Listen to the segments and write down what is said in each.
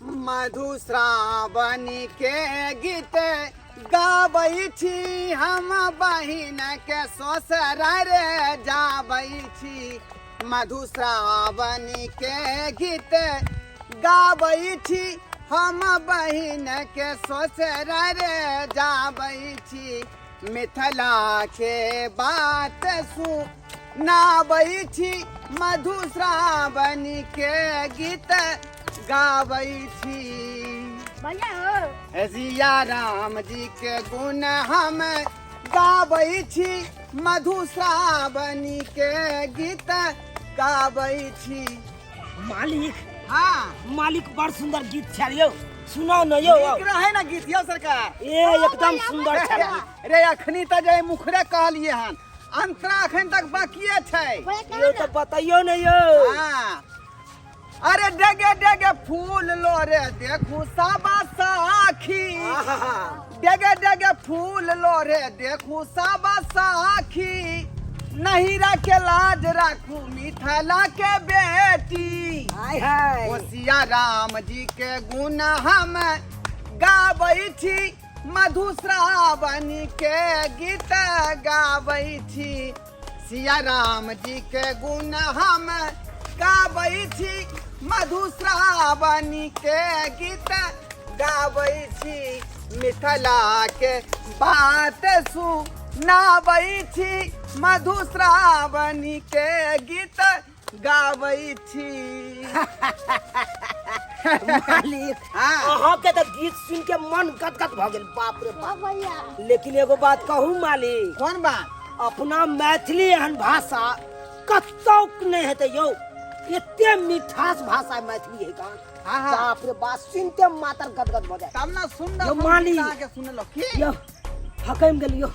मधुश्रावण के गीत गाबै छी हम बहिन के ससुर रे जाबै छी। मधुश्रावण के गीत गाबै छी हम बहिन के ससुर रे जाबै छी। मिथिला के बात सुनाबै छी मधुश्रावण के गीत गाबै छी। सिया राम जी के गुण हम गाबै छी मधुश्रावण के गीत गाबै छी। मालिक हाँ मालिक बड़ सुंदर गीत छल यौ, सुनाओ न यौ। नीक रहे ना गीत यौ सरकार। ए एकदम सुंदर छल गीत। रे अखनी त जे मुखरे कहलिए हन, अंतरा अखन तक बाकिए छै। यो तो बताइयो न यौ। हाँ अरे डेगे डेगे फूल लो रे देखू साबा साखी। डेगे डेगे फूल लो रे देखू साबा साखी। नहिरा के लाज राखू मिथिला के बेटी। हाय हाय ओ सिया राम जी के गुण हम गाबै छी मधुश्रावण के गीत गाबै छी। सिया राम जी के गुण हम गाबै छी मधुश्रावण के गीत गाबै छी। मिथिला के बात सुनाबै छी मधुश्रावण के गीत गाबै छी। मालिक हाँ। अहाँ के तो गीत सुन के मन गदगद भ गेल, बाप रे बाप। लेकिन एगो बात कहूँ मालिक, कौन बात? अपना मैथिली एहन भाषा कतौ नहीं हेतै यौ। एते मिठास भाषा मैथिली है गान। हाँ, हाँ। बाप रे बाप, सुनते मातर गदगद भ जाए। तब ना सुंदर यो माली। के सुनलो की यो हकम गेल यो।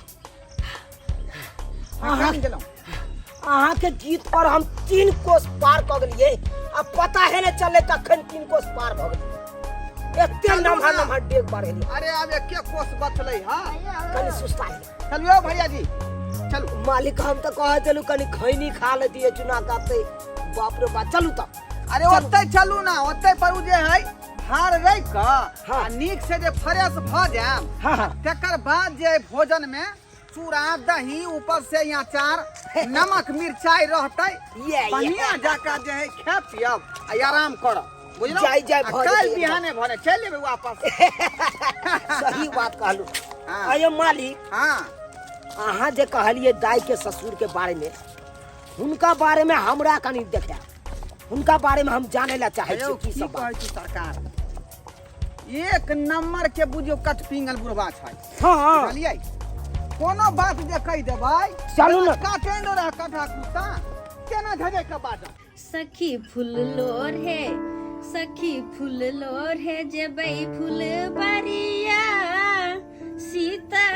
हाँ गेलो। अहाँ के गीत पर हम 3 कोस पार क गेलिए। अब पता है न चले कखन 3 कोस पार भ गेलिए। एते नम्हर नम्हर डेग बढ़ेली। अरे अब एक कोस बचलै। हां कनी सुस्ताई चलियो भैया जी चलू। मालिक हम तो कहे चलू कनी खैनी खा लेती चुना काते। बाप रे बाप चलू तब। अरे ओते चलू ना, ओते पर उ जे है भार रह क हाँ। आ नीक से जे फ्रेश भ जाम। हाँ हाँ तकर बाद जे भोजन में चूड़ा दही ऊपर से अचार नमक मिर्चाई रहतै। ये बढ़िया जाका जे है खा पियब आ आराम करब। बुझलो? जाय जाय आ भऽ कल जेतै बिहाने भरे चल लेबै वापस। सही बात कहलू। हाँ। अये मालिक हां अहाँ जे कहलिए दाई के ससुर के बारे में, हुनका बारे में हमरा कनी देखा। हुनका बारे में हम जाने ला चाहे छी की सब बात। सरकार एक नंबर के बुझियो कट पिंगल बुढ़वा छै। हां बुझलियै? कोनो बात जे कहि देबै चलू न। काटे न रह कटा कुत्ता केना झगे के बात। सखी फूल लोर है, सखी फूल लोर है जेबै फूल बारिया। सीता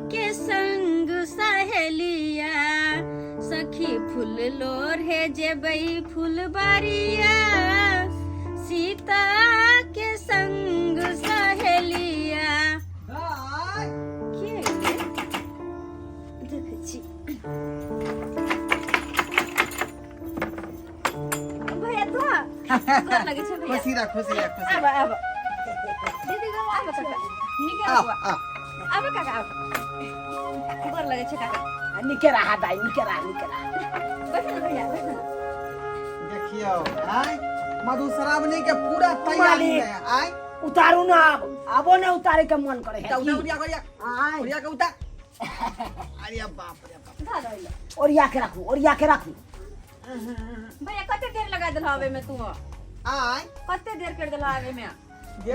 के संग सहेलिया। सखी फूल लोर है जेबै फूल बारिया। सीता के संग सहेलिया। के है? देखै छी। भैया तो गोर लगे छै भैया। खुशी रह खुशी रह खुशी आब आब दीदी गो आब काका निके आब आब आब काका आब गोर लगे छै काका। निके रहा दाई निके रहा बैठल भैया बैठल। देखियो आय मधुश्रावणी के पूरा तैयारी मालिक। है। आय उतारू ना अब आबो ने उतारे के मन करे है। उड़िया उड़िया आय उड़िया के उतार। अरे बाप रे बाप। धा दइला ओरिया के रखू ओरिया के रखू। भैया कते देर लगा देल हवे में तू? आय कते देर कर देल हवे में?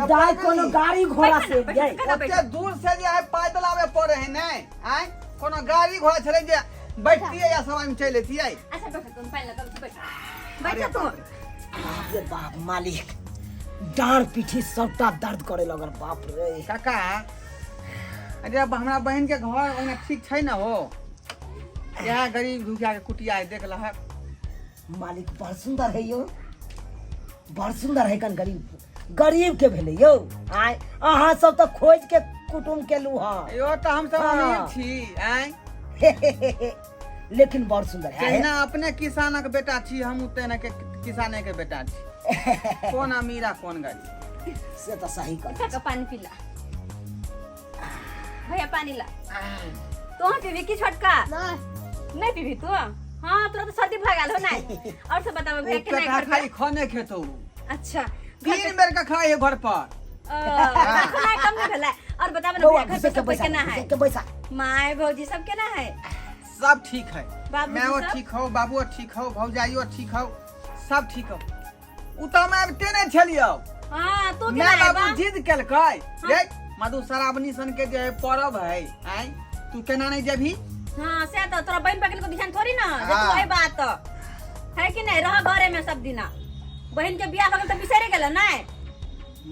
दाई कोनो गाड़ी घोड़ा से जाए। ओते दूर से जे है पैदल आवे पड़े है ने। आय कोनो गाड़ी घोड़ा छले जे बैठतिए या सवारी में चल लेतिए। अच्छा बैठ तुम पहले तब बैठ बैठ तू। बाप रे बाप मालिक डांड पीठी सबटा दर्द करे लगल। बाप रे काका अरे अब हमरा बहन के घर ओने ठीक छै न हो। यह गरीब दुखिया के कुटिया देख लह। मालिक बड़ सुंदर है यो, बड़ सुंदर है कन गरीब के भेले यौ। आय अहाँ सब तो खोज के कुटुम के लू हां। यो तो हम सब हाँ। अमीर छी। आय लेकिन बड़ सुंदर है। कहना अपने किसानक बेटा छी, हम तेने के किसाने के बेटा छी। कौन अमीरा कौन गरीब। से तो सही कर का पानी पीला भैया पानी ला तो पीवी की छोटका नहीं पीवी तू हाँ तोरा तो सर्दी भगल हो नहीं और सब बताओ भैया के नहीं घर खाली खाने खेतो अच्छा तीन बेर का खाए है घर पर खाना कम नहीं भेला और बताओ ना भैया घर पे सब केना है के पैसा माय भौजी सब केना है सब ठीक है बाबूजी मैं वो सब? ठीक हो बाबू ठीक हो भौजाइयो ठीक हो सब ठीक हो उ तो मैं अबते नहीं छलियो हां तो मैं केना है बाबू जिद केलकै रे मधुश्रावणी सन के जे पर्व है आई तू केना नहीं जेभी हां से तो तोरा बहन पकड़ को ध्यान थोड़ी ना जे हाँ। तू है बात है कि नहीं रह घरे में सब दिना बहन के बियाह भगल तो बिसरे गेल नहीं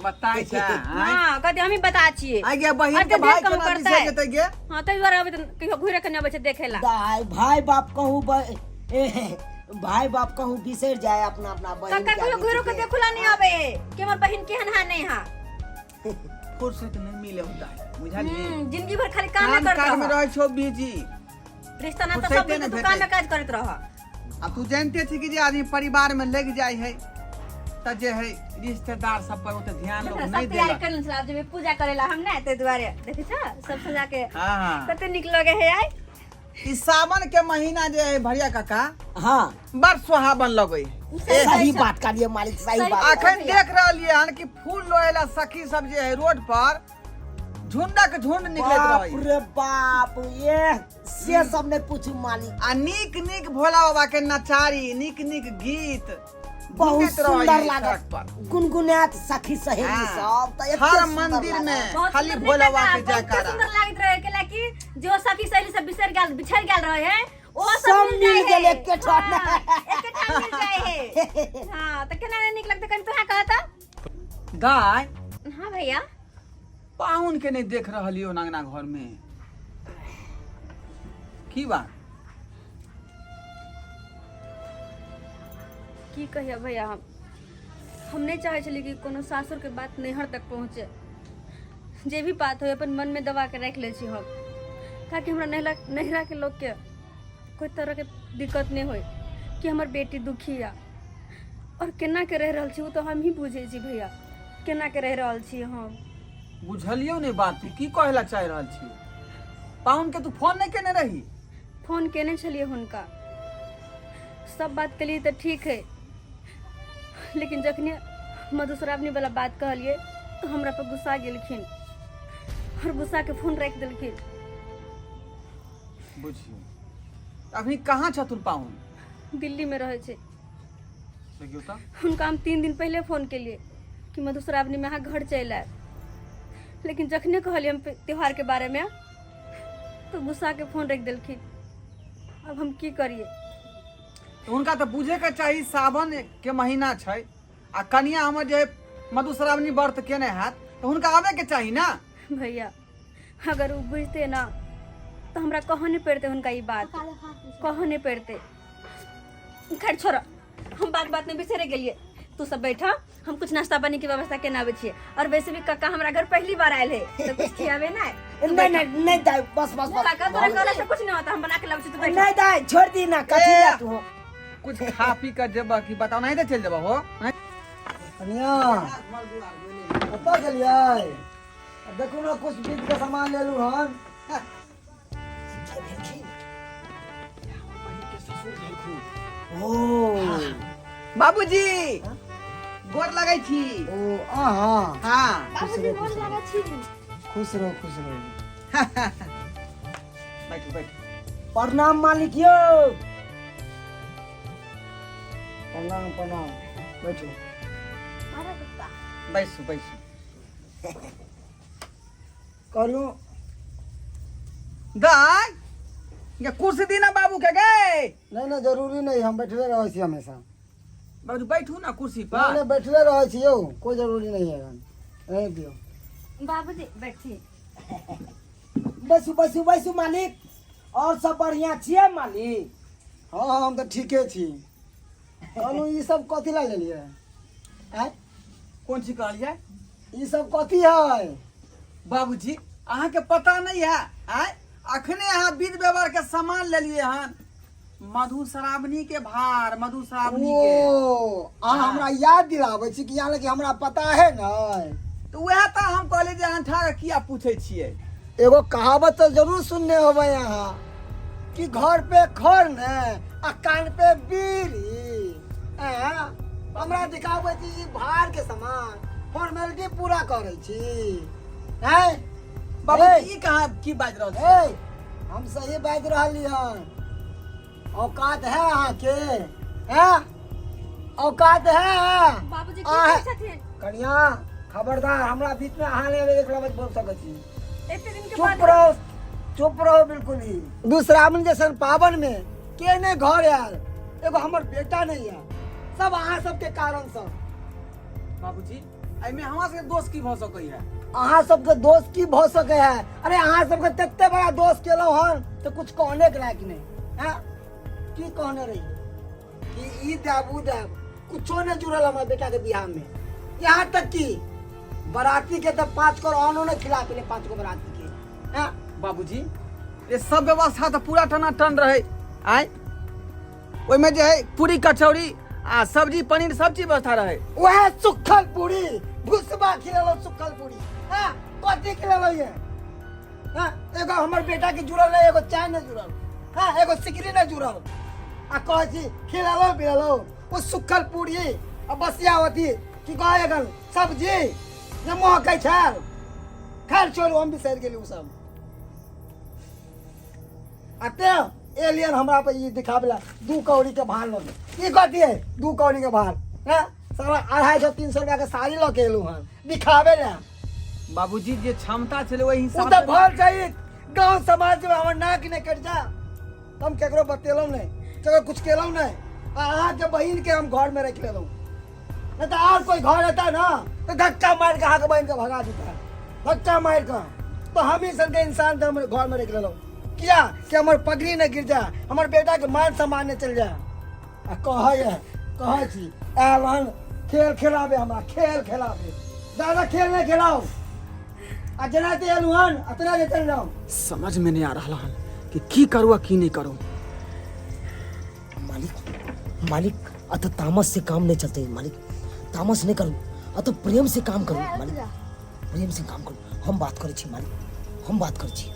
बताई छा आई हां कदे हम ही बता छिए आई गे बहिन और के तो भाई देख कम केना करता बिसर है। जेतै गे हां तो बार अभी कहियो घुरे के नबे देखेला दाई भाई बाप कहूँ भाई बाप कहूँ बिसर जाए अपना अपना बहन काका कहियो घुरे के देखुला नहीं आवे कि हमर बहन केहन हा नहीं हा फुर्सत नहीं मिले होता है बुझलिए जिंदगी भर खाली काम काम करत काज में रह रह छो बिजी रिश्ता ना तो फुर्सते सब नहीं दिन दुकान में भेटे। काज करत रह अब तू जानते छी कि जे आदमी परिवार में लग जाए है त जे है रिश्तेदार सब पर उते ध्यान लोग सब नहीं तैयारी देला कर ला जब पूजा करेला हम ना ते दुआरे देखे छ सब सजा के हां हां कते निक लगे है आई ई सावन के महीना जे है भरिया काका हाँ बड़ सुहावन लगे है सही बात करिए मालिक सही सही बात बात। अखन देख रहलिए हन कि फूल लोएला सखी सब जे है रोड पर झुंडक झुंड निकलत बाप रही रे बाप ये से सब ने पूछू मालिक आ नीक नीक भोला बाबा के नचारी नीक नीक गीत बहुत गूंजत रही सुंदर सड़क लागत पर। गुनगुनात सखी सहेली हाँ। सब तो एते हर सुंदर मंदिर लागत। में बहुत खाली सुंदर भोला निकला, बाबा के बहुत जयकारा सुंदर लागत रहे के लागी जो सखी सहेली सब बिछड़ गेल रहे है ओ सब सब मिल मिल गेल जाए एके ठाम। एके ठाम मिल जाए है हां तो केना निक लगते कन तोहा कहता गाय हां भैया पाहुन के नहीं देख रहलियो नांगना घर में की बात की कहिया भैया हम नहीं चाहे छली कि कोनो सासुर के बात नैहर तक पहुँचे जे भी बात हो अपन मन में दबा के रख ले छी हम ताकि हमरा नैहरा के लोग के कोई तरह के दिक्कत नहीं होए कि हमर बेटी दुखी या और केना के रह रहल छी वो तो हम ही बुझे छी भैया केना के रह रहल छी हम बुझलियो नहीं बात तू की कहला चाह रहल छी पाहुन के तू फोन नहीं केने रही फोन केने छलिए हुनका सब बात के लिए तो ठीक है लेकिन जखने मधुश्रावणी वाला बात कहलिए तो हमरा पर गुस्सा गेलखिन और गुस्सा के फोन रख देलखिन बुझियो अभी कहाँ छथुन पाहुन दिल्ली में रहे छे देखियो तो हुनका हम 3 दिन पहले फोन के लिए कि मधुश्रावणी में यहाँ घर चल आए लेकिन जखने कहलिए हम त्योहार के बारे में तो गुस्सा के फोन रख देलखिन अब हम की करिए तो उनका तो बुझे के चाहिए सावन के महीना छै आ कनिया हमर जे मधुश्रावणी व्रत केने हाथ तो उनका आवे के चाहिए ना भैया अगर वो बुझते ना तो हमरा कहो नहीं पड़ते उनका ये बात कहो नहीं पड़ते खैर छोड़ हम बात में बिसरे गेलिए तू सब बैठा हम कुछ नाश्ता पानी की व्यवस्था केना आवे छिए और वैसे भी काका हमरा घर पहली बार आयल है तो कुछ खियावे ना नहीं दाई बस काका तोरा कहला से कुछ नहीं होता हम बना के लावे छी तू बैठ नहीं दाई छोड़ दी ना कथी ए, जा तू कुछ खा पी कर जेबा की बताओ नहीं तो चल जेबा हो कनिया कतऽ गेलियै देखू ना कुछ बीज के सामान ले लू हन ओ बाबूजी गोर लगै छी ओ आहा हाँ बाबूजी गोर लगा छी खुश रहो बैठो बैठो प्रणाम मालिक यो प्रणाम प्रणाम बैठो बैसू बैसू कहलू दाई ये कुर्सी दी ना बाबू के गए नहीं नहीं जरूरी नहीं हम बैठले रहै छी हमेशा बाबू बैठू ना कुर्सी नहीं पर नहीं बैठले रहै छी यौ कोई जरूरी नहीं है रह दियो बाबूजी बैठिए बैसू बैसू बैसू मालिक और सब बढ़िया छियै मालिक हाँ हाँ हम तो ठीके छी कहलू ई सब कथी ला लेलियै आय कौन सी कहलिए ई सब कथी है बाबूजी अहाँ के पता नहीं है आय अखने अहाँ विध व्यवहार के सामान ले लिए हन मधुश्रावणी के भार, मधुश्रावणी के। ओ अहाँ हमरा याद दिलाबै छी कि यानी कि हमरा पता है न। तो वह तो हम कहले जे अंठा के किया पूछे छियै। एगो कहावत तो जरूर सुनने होबै यहाँ कि घर पे खर ने आ कान पे बीड़ी। हमरा दिखाबै छी ई भार के समान फॉर्मेलिटी पूरा करै छी। हैं बाबूजी ई कहाँ की बाज रहल छै? हम सही बाज रहली हन। औकात है अहाँ के? हैं औकात है? बाबूजी की आहे। कहै छथिन? कनिया खबरदार हमरा बीच में अहाँ ने एक लफ्ज बोल सकै छी। एते दिन के चुप बाद रहो, चुप रहो बिल्कुल ही। दुश्रावण जैसन पावन में के ने घर आयल, एगो हमर बेटा नहीं है, सब अहाँ सबके कारण सब। बाबूजी एमे हमरा सबके दोस्त की भ सकै है? अहाँ सबके दोस्त की भ सके है? अरे अहाँ सबके तत्ते बड़ा दोस्त केलौ हन तो कुछ कहने के लायक नहीं है। की कहने रही कि ई देव उ देव, कुछो ने जुड़ल हमर बेटा के बियाह में। यहाँ तक कि बराती के तो 5 करोड़ अनो ने खिला पीले 5 को बराती के। हैं बाबूजी ये सब व्यवस्था तो पूरा टनाटन रहे। आय ओइमे जे है पूरी कचौड़ी आ सब्जी पनीर सब चीज व्यवस्था रहे। वह सुखल पूरी भुसबा खिलेलो सुखल पूरी। हां कथी खिलेलो ये? हां एगो हमर बेटा के जुड़ल है, एगो चाय ने जुड़ल। हां एगो सिकरी ने जुड़ल। आ कह छी खिलेलो पिलेलो वो सुखल पूरी आ बसिया होती कि कहे गल सब्जी ने मोह कह छल खाल छोड़ू हम बिसर गेली उ सब। अते एलियन हमरा पे ये दिखाबला 2 कौड़ी के भार लगे। की कहती है 2 कौड़ी के भार? हैं साला 250-300 रुपया के साड़ी लके एलू हन दिखावे ला। बाबूजी जे क्षमता छले वही उ हिसाब त से भल चाहिए गांव समाज में हमर नाक ने कट जा। हम केकरो बतेलौ नहीं, केकरो कुछ केलौ नहीं। अहाँ के बहिन के हम घर में रख लेलौ, नहीं तो और कोई घर रहता ना तो धक्का मार के अहाँ के बहन के भगा देता। धक्का मार के तो हम ही सन के इंसान के हमर घर में रख लेलौ। किया कि हमर पगड़ी न गिर जा, हमर बेटा के मान सम्मान न चल जा। आ कहे छी एलन खेल खिलाबे, हमरा खेल खिलाबे, ज्यादा खेल नहीं खिलाओ। आ जना ते एलू हन अतना जे चल जाओ। समझ में नहीं आ रहा हन कि की करूँ आ की नहीं करूँ। मालिक अत तामस से काम नहीं चलते मालिक। तामस नहीं करूँ, अत प्रेम से काम करूँ मालिक। प्रेम से काम करूँ। हम बात करै छी मालिक, हम बात करै छी।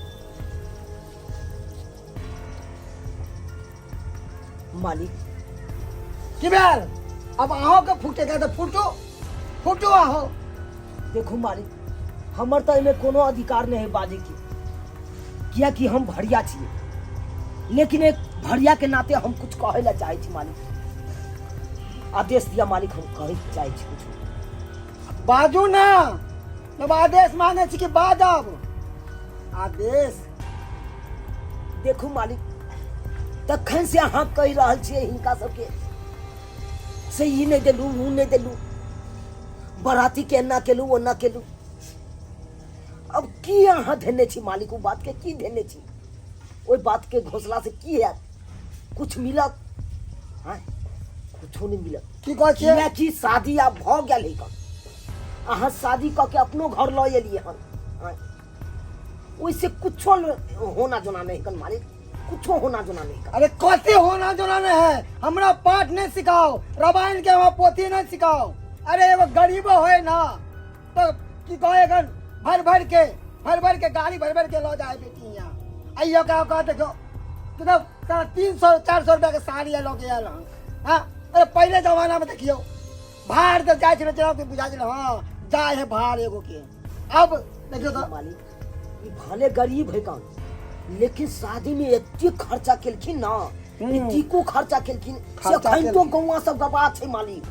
मालिक की भेल? अब अहों के फूटेगा तो फूटो अहो। देखो मालिक हमर तो एमे कोनो अधिकार नहीं है बाजे के, किया कि हम भड़िया छिए। लेकिन एक भड़िया के नाते हम कुछ कहे ला चाहे छी मालिक। आदेश दिया मालिक, हम कहे चाहे छी कुछ। बाजू ना, जब आदेश मांगे छी कि बाजब। आदेश देखो मालिक तखन से अहाँ कहि रहल छियै हिनका सबके से ई नहीं देलू ऊ नहीं देलू, बराती के एना केलू ओना केलू। अब की अहाँ देने छी मालिक? उ बात के की देने छी? ओई बात के घोषणा से की है? कुछ मिलत? हाँ कुछो नहीं मिलत। की कह छियै? किया कि शादी आब भ गेल है कन। अहाँ शादी क के अपनो घर ल एलिए हन। हाँ ओइसे कुछो होना जोना नहीं कन मालिक, कुछो होना जोना नहीं कन। अरे कथी होना जोना नहीं है? हमरा पाठ नहीं सिखाओ, रामायण के हमरा पोथी नहीं सिखाओ। अरे एगो गरीबो होए ना तो की कहेगन भर भर के गाड़ी भर के लो जाए बेटी यहाँ। आइयो का देखो मतलब 300-400 रुपया के साड़ी लोग आयल हन। हाँ अरे पहले जमाना में देखियो भार तो जाए छे चला के बुझा छे। हाँ जाए है भार एगो के। अब देखियो तो मालिक ई भले गरीब है कन, लेकिन शादी में एते खर्चा केलखिन ना, एतिको खर्चा केलखिन से खैतो गौवा सब गबा छे मालिक,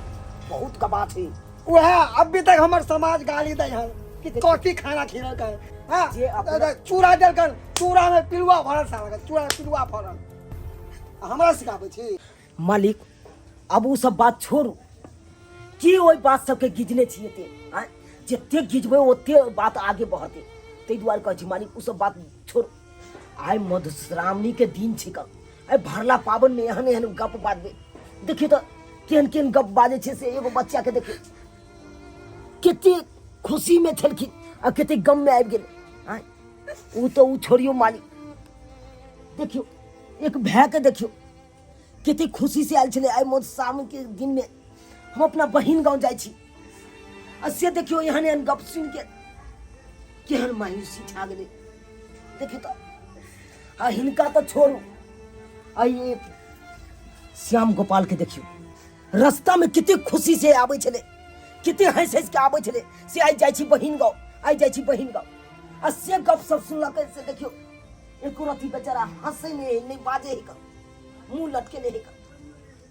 बहुत गबा छे। वह अभी तक हमर समाज गाली दे हन कि कथी खाना खिलल कर। हाँ जे अपना- चूड़ा देल कर, चूड़ा में पिलुआ भरल साला के, चूड़ा में पिलुआ भरल। हमरा सिखाबै छी मालिक अब वो सब बात छोड़ू। की ओई बात सबके गिजने छिए ते हाँ? जते गिजबे ओते बात आगे बढ़ते। तै दुआरे कहै छी मालिक उ सब बात छोड़। आइ मधुश्रावणी के दिन छिक, आइ भरला पावन में एहन एहन गप बाजबे। देखियो तो केहन केहन गप बाजे छे से एगो बच्चा के देखियो कते खुशी में छलखिन आ कते गम में आबि गेल। हाँ उ तो उ छोड़ियो मालिक। देखियो एक भाई के देखियो कते खुशी से आयल छले। आइ मोद शाम के दिन में हम अपना बहिन गांव जाइ छी आ से देखियो एहन एहन गप सुन के केहन मायूसी छा गेलै। देखियो तो आ हिनका तो छोड़ू, आ ये श्याम गोपाल के देखियो रास्ता में कितने खुशी से आबै छले, कितने हंस हंस के आबै छले। से आइ जाइ छी बहिन गांव, आइ जाइ छी बहिन गांव आ से गप सब सुनलकै। से देखियो एको रति बेचारा हंसै नहीं बाजे है, मुंह लटके नहीं है।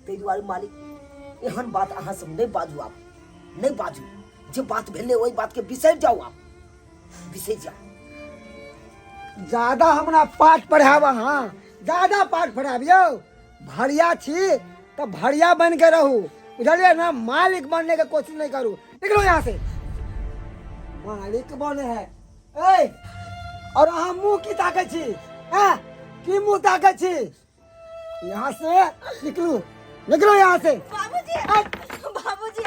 ताहि दुआरे मालिक एहन बात अहाँ सब नहीं बाजू, आप नहीं बाजू। जे बात भेले ओहि बात के बिसर जाओ, आप बिसर जाओ। ज्यादा हमरा पाठ पढ़ावा, हाँ ज्यादा पाठ पढ़ाबियो। भड़िया छी तो भड़िया बन के रहू, बुझलिए ना। मालिक बनने की कोशिश नहीं करू। निकलो यहाँ से, मालिक बने है। ए, और अहाँ मुंह की ताकै छी, हैं? की मुंह ताकै छी? यहाँ से निकलू, निकलो यहाँ से। बाबूजी, बाबूजी,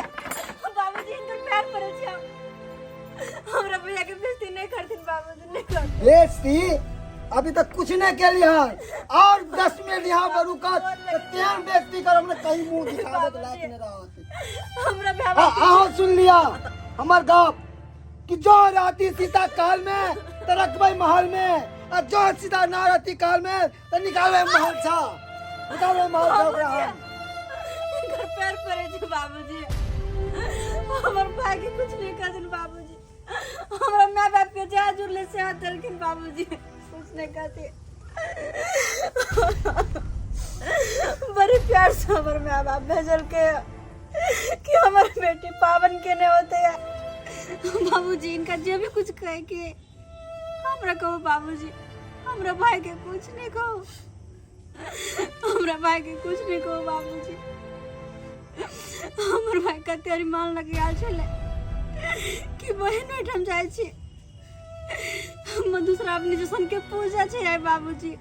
बाबूजी इनकर पैर पड़े छी हम। हमरा भैया के बेइज्जती नहीं करथिन बाबूजी, नहीं कर। बेइज्जती अभी तक कुछ नहीं केली है, और 10 मिनट यहाँ पर रुकत तो तेन बेइज्जती करब ना, कहीं मुंह दिखावे के लायक नहीं रहत। हमरा भैया आओ सुन लिया हमार गप कि जो राती सीता काल में तो रखबै महल में, और जो सीता ना राती काल में तो निकालबै महल से, निकालबै महल से ओकरा हम। इनकर पैर पड़े छी बाबूजी। हमर भाई के कुछ नहीं करथिन बाबूजी। हमरा माँ बाप के जहाँ जुड़ले से हाथ धरखिन बाबूजी, कुछ नहीं कहते। बड़े प्यार से हमर माँ बाप भेजल के कि हमर बेटी पावन केने होते है। बाबूजी इनका जो भी कुछ कहे के हमरा कहो बाबूजी, हमरा भाई के कुछ नहीं कहो, हमरा भाई के कुछ नहीं कहो बाबूजी। हमर भाई का तेरी मान लगे आल छले कि बहन ओठम जाय छी, मधुश्रा अपनी जसन के पूजा छै। आय बाबूजी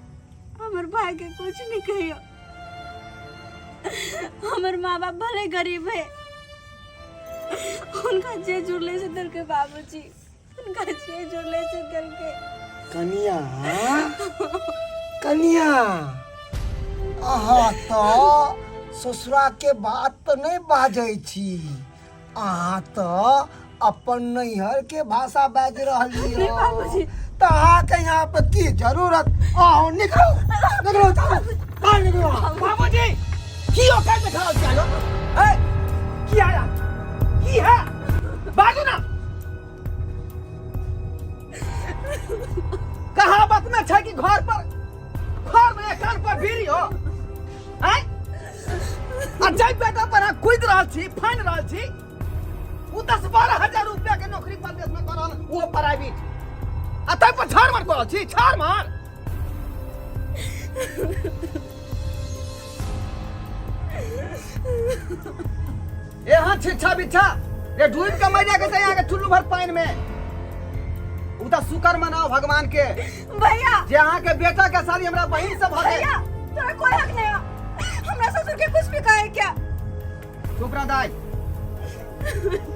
हमर भाई के कुछ नहीं कहियो। हमर माँ बाप भले गरीब है, उनका जे जुड़ले से दिल के बाबूजी, उनका जे जुड़ले से दिल के। कनिया, कनिया, अहाँ तो ससुरा के बात तो नहीं बाजै छी, अहाँ तो अपन नैहर के भाषा बाज रहली हो। बाबूजी। तो अहाँ के यहाँ पे की जरूरत? आओ निकलो, निकलो, बाहर निकलो। बाबूजी की औकात में खड़ा हो? ए की आया, की है बाजू ना। कहावत में छै कि घर में कान पर भीरी हो, हैं? आ जय बेटा पर कूद रहल छी, फाइन रहल छी, वो 10-12 हजार रुपया के नौकरी प्रदेश में करल, वो प्राइवेट, आ तै पर छाड़ मार करल छी, छाड़ मार। यहाँ छिछा बिछा ये डूब के मर जाके से यहाँ के चुल्लू भर पानी में। उता शुक्र मनाओ भगवान के भैया, जे अहाँ के बेटा के शादी हमरा बहिन से भ भैया गई। तोरा कोई हक नहीं है हमरा ससुर के कुछ भी कहे क्या। चुप रह दाई,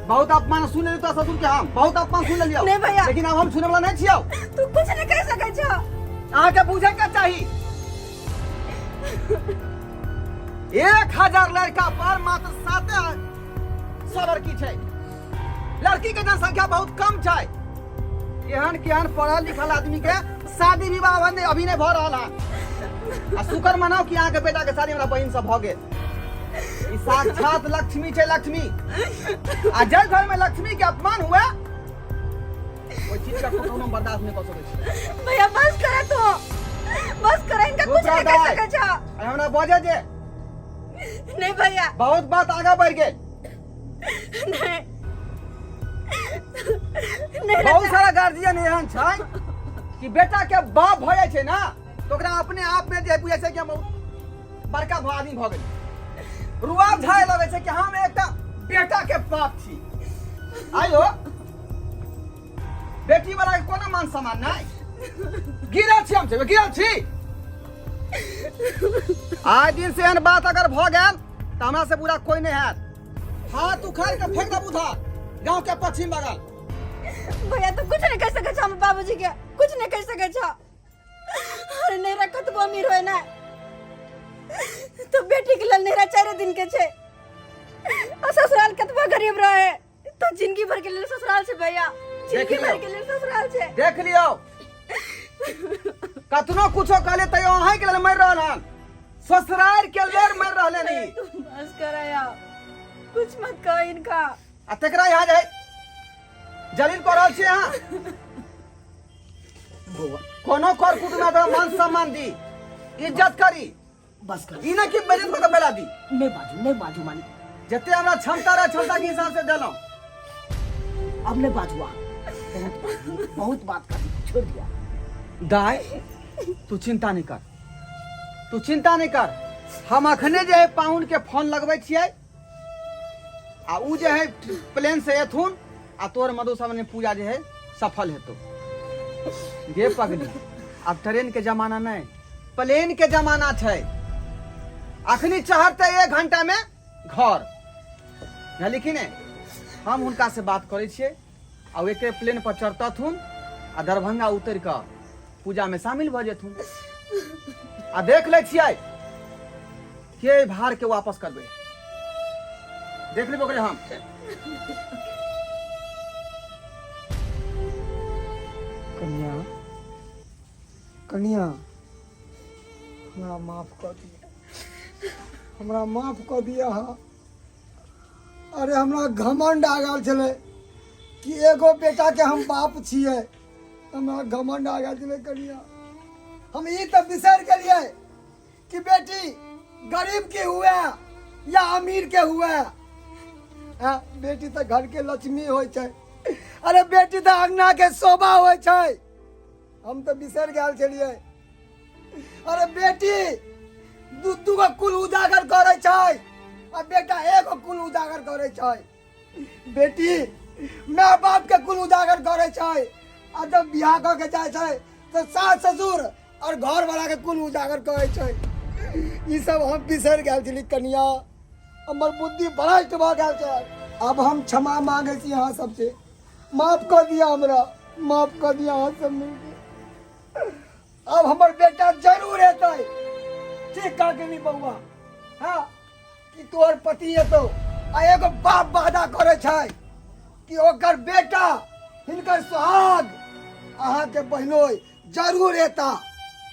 बहुत अपमान सुन लियो तो ससुर के, हम बहुत अपमान सुन लियो। नहीं भैया, लेकिन अब हम सुने वाला नहीं छियो। तू कुछ नहीं कह सकै छ। अहाँ के बुझे के चाही 1000 लड़का पर मात्र 7 लड़की छै। लड़की के जनसंख्या बहुत कम छै। केहन केहन पढ़ल लिखल आदमी के शादी विवाह अभी नहीं भ रहल है। आ शुक्र मनाओ कि अहाँ के बेटा के शादी हमरा बहिन से भ गेल। ई साक्षात लक्ष्मी छै, लक्ष्मी। आ जय घर में लक्ष्मी के अपमान हुआ, वो चीज का कोनो बर्दाश्त नहीं कर सकै छी। भैया बस करे, तो बस करे, इनका कुछ नहीं कह सकै छ। हमरा बजे जे नहीं भैया, बहुत बात आगे बढ़ गेल। नहीं नहीं बहुत सारा गार्जियन एहन छै कि बेटा के बाप भ जाय छै ना तो ओकरा अपने आप में जे बुझै छै कि हम बड़का आदमी भ गेल, रुआब झाय लगे छै कि हम एकटा बेटा के बाप छी। आयो बेटी वाला के कोनो मान सम्मान नहीं। गिरल छी, हम छै गिरल छी। आज दिन से एहन बात अगर भ गेल तो हमरा से बुरा कोई नहीं हैत। हाथ उखाड़ के फेंक दबू था गांव के पश्चिम बगल। भैया तू कुछ नहीं कह सकै छ, हम बाबूजी के कुछ नहीं कह सकै छ। अरे नहीं रखत वो अमीर होए ना, तो बेटी के लेल नहरा 4 दिन के छे और ससुराल कतबा गरीब रहे तो जिंदगी भर के लिए ससुराल से भैया, जिंदगी भर के लिए ससुराल से। देख लियो कतनो कुछो कहले तयो अहाँ के लेल मर रहल हन, ससुराल के लेल मर रहले नहीं। बस कराया, कुछ मत कहो इनका। आ तेकरा यहाँ जाए जलील कर रहल छी अहाँ। कोनो कर कुटुम तो मान सम्मान दी, इज्जत करी, बस कर। ई ना कि बेइज्जत को बेला दी। नहीं बाजू मालिक, जते हमरा क्षमता रहे क्षमता के हिसाब से देलो। अब नहीं बाजुआ, बहुत बात कर दी, छोड़ दिया। दाय तू चिंता नहीं कर, तू चिंता नहीं कर। हम अखने जे है पाउन के फोन लगबै छियै आ उ जे है प्लेन से एथुन आ तोर मधुश्रावणी पूजा जे है सफल हेतौ। गे पगली अब ट्रेन के जमाना नहीं, प्लेन के जमाना छै। अखनी चाहते 1 घंटा में घर, लेकिन हम हुनका से बात करे छियै आ एक प्लेन पर चढ़तथुन आ दरभंगा उतर कऽ पूजा में शामिल भ जेथुन। आ देख ले छियै के भार के वापस करबे, देख लेबो करे हम। कन्या कन्या हमरा माफ कर दिया, हमरा माफ कर दिया। अरे हमरा घमंड आ गेल छले कि एगो बेटा के हम बाप छिए, हमरा घमंड आ गेल छले कन्या। हम ई तो बिसर गेलिए कि बेटी गरीब के हुए या अमीर के हुए, बेटी तो घर के लक्ष्मी होय छै। अरे बेटी तो अंगना के शोभा होय छै। हम तो बिसर गेल छलिए। अरे बेटी दू गो कुल उजागर करे छै आ बेटा एगो कुल उजागर करे छै। बेटी माँ बाप के कुल उजागर करे छै आ जब बियाह क के जाय छै तो सास ससुर और घर वाला के कुल उजागर करे छै। ई सब हम बिसर गेल छली कन्या, हमर बुद्धि भ्रष्ट भ गेल छै। अब हम क्षमा मांगे छी अहाँ सबसे, माफ कर दिया हमरा, माफ कर दिया अहाँ सब मिलके। अब हमर बेटा जरूर हेतै, ठीक कह के नहीं बउआ। हाँ कि तोहर पति हेतौ आ एगो बाप वादा करे छै कि ओकर बेटा हिनकर सुहाग अहाँ के बहनोई जरूर हेता,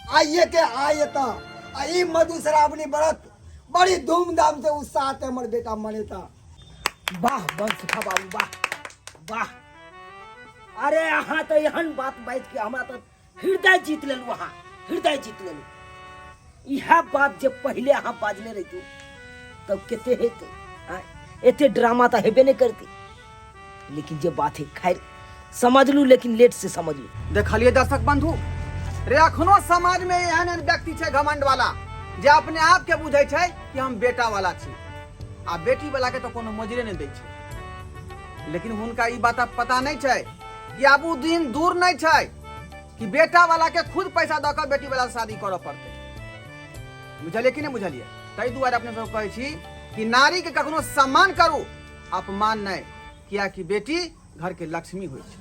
आइए के आयता। आ ई मधुश्रावणी व्रत बड़ी धूमधाम से उत्साह से हमर बेटा मनेता। वाह वंश खा बाबू, वाह वाह। अरे अहाँ तो एहन बात बात के हमरा तो हृदय जीत लेलू, अहाँ हृदय जीत लेलू। यह बात जब पहले अहाँ बाजले रही तब केते हेते, एते ड्रामा तो हेबे नहीं करती। लेकिन जे बात है खैर समझ लू, लेकिन लेट से समझ लू। देखलिए दर्शक बंधु, रे अखनो समाज में एहन एहन व्यक्ति छै घमंड वाला जे अपने आप के बुझै छै कि हम बेटा वाला छी आ बेटी वाला के तो कोनो मजरे नहीं दै छै। लेकिन हुनका ई बात पता नहीं छै कि आब उ दिन दूर नहीं छै कि बेटा वाला के खुद पैसा दऽ कऽ बेटी वाला शादी करऽ पड़तै। बुझलिए कि नहीं बुझलिए? ताहि दुआरे अपने सब कहै छी कि नारी के कखनो सम्मान करू, अपमान नहीं, किया कि बेटी घर के लक्ष्मी होइ छै।